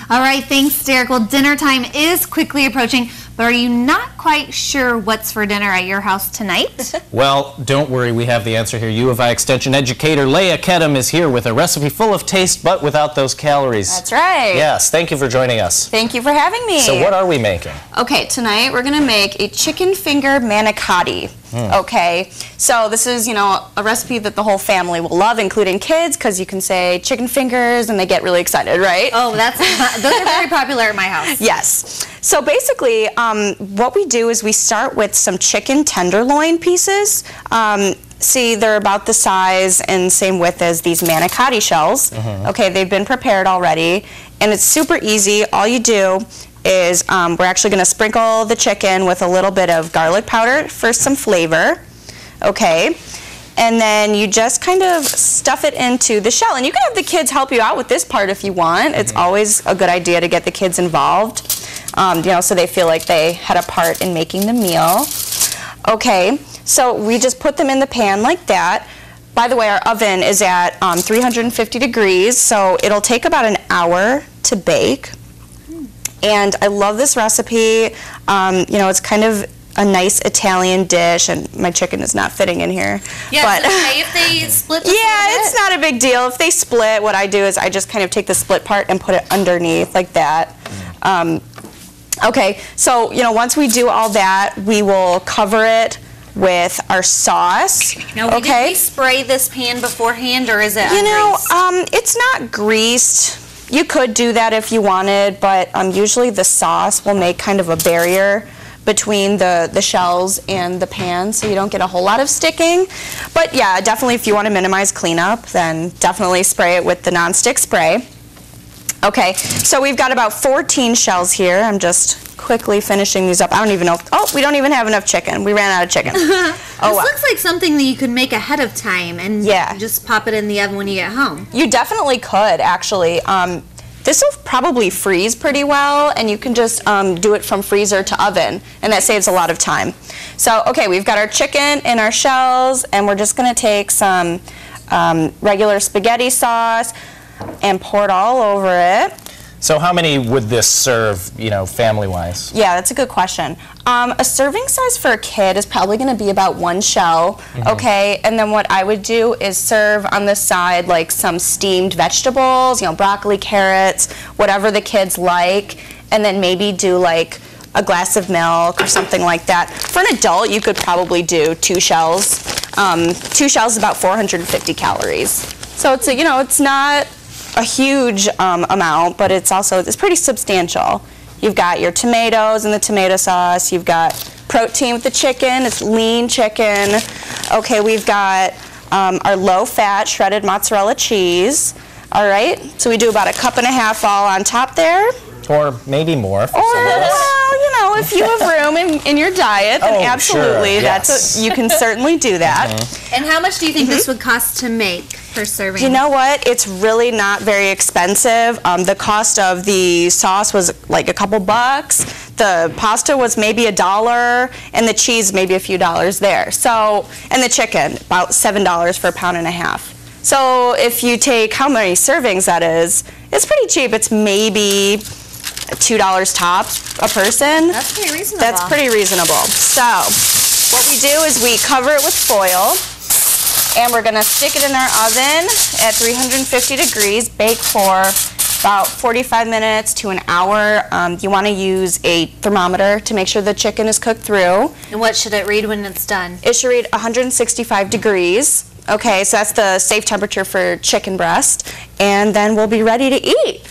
All right, thanks, Derek. Well, dinner time is quickly approaching, but are you not quite sure what's for dinner at your house tonight? Well, don't worry, we have the answer here. U of I Extension educator Leia Kedem is here with a recipe full of taste, but without those calories. That's right. Yes, thank you for joining us. Thank you for having me. So what are we making? Okay, tonight we're going to make a chicken finger manicotti. Okay, so this is, a recipe that the whole family will love, including kids, because you can say chicken fingers and they get really excited, right? Oh, those are very popular at my house. Yes. So basically, what we do is we start with some chicken tenderloin pieces. See, they're about the size and same width as these manicotti shells. Okay, they've been prepared already, and it's super easy. All you do is we're actually going to sprinkle the chicken with a little bit of garlic powder for some flavor. Okay, and then you just kind of stuff it into the shell, and you can have the kids help you out with this part if you want. It's always a good idea to get the kids involved, so they feel like they had a part in making the meal. Okay, so we just put them in the pan like that. By the way, our oven is at 350 degrees, so it'll take about an hour to bake. And I love this recipe. It's kind of a nice Italian dish, and my chicken is not fitting in here. Yeah, but it's okay if they split this it's not a big deal. If they split, what I do is I just kind of take the split part and put it underneath like that. Okay, so once we do all that, we will cover it with our sauce. Now, did we spray this pan beforehand, or is it ungreased? It's not greased. You could do that if you wanted, but usually the sauce will make kind of a barrier between the shells and the pan, so you don't get a whole lot of sticking. But yeah, definitely if you want to minimize cleanup, then definitely spray it with the nonstick spray. Okay, so we've got about 14 shells here. I'm just quickly finishing these up. I don't even know. We don't even have enough chicken. We ran out of chicken. This looks like something that you could make ahead of time and just pop it in the oven when you get home. You definitely could, actually. This will probably freeze pretty well, and you can just do it from freezer to oven, and that saves a lot of time. So, okay, we've got our chicken in our shells, and we're just going to take some regular spaghetti sauce and pour it all over it. So how many would this serve, family-wise? Yeah, that's a good question. A serving size for a kid is probably going to be about 1 shell, okay? And then what I would do is serve on the side like some steamed vegetables, broccoli, carrots, whatever the kids like, and then maybe do like a glass of milk or something like that. For an adult, you could probably do 2 shells. 2 shells is about 450 calories. So it's it's not a huge amount, but it's pretty substantial. You've got your tomatoes and the tomato sauce. You've got protein with the chicken. It's lean chicken. Okay, we've got our low-fat shredded mozzarella cheese. All right, so we do about 1.5 cups all on top there. Or maybe more. Well, if you have room in your diet, then absolutely, sure. you can certainly do that. And how much do you think this would cost to make per serving? You know what? It's really not very expensive. The cost of the sauce was like a couple bucks. The pasta was maybe $1, and the cheese maybe a few dollars there. So, and the chicken about $7 for 1.5 pounds. So if you take how many servings that is, it's pretty cheap. It's maybe $2 tops a person. That's pretty reasonable. That's pretty reasonable. So what we do is we cover it with foil, and we're going to stick it in our oven at 350 degrees, bake for about 45 minutes to an hour. You want to use a thermometer to make sure the chicken is cooked through. And what should it read when it's done? It should read 165 degrees. Okay, so that's the safe temperature for chicken breast, and then we'll be ready to eat.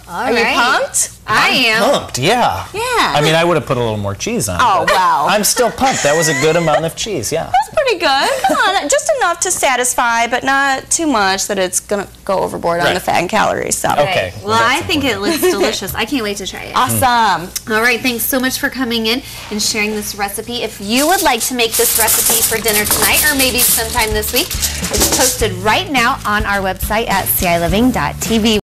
Are you pumped? I am. Pumped, yeah. Yeah. I mean, I would have put a little more cheese on. Oh, wow. I'm still pumped. That was a good amount of cheese, yeah. That's pretty good. Come on, just enough to satisfy, but not too much that it's going to go overboard on the fat and calories. So. Okay. Well, I think it looks delicious. I can't wait to try it. Awesome. All right, thanks so much for coming in and sharing this recipe. If you would like to make this recipe for dinner tonight or maybe sometime this week, it's posted right now on our website at CILiving.tv.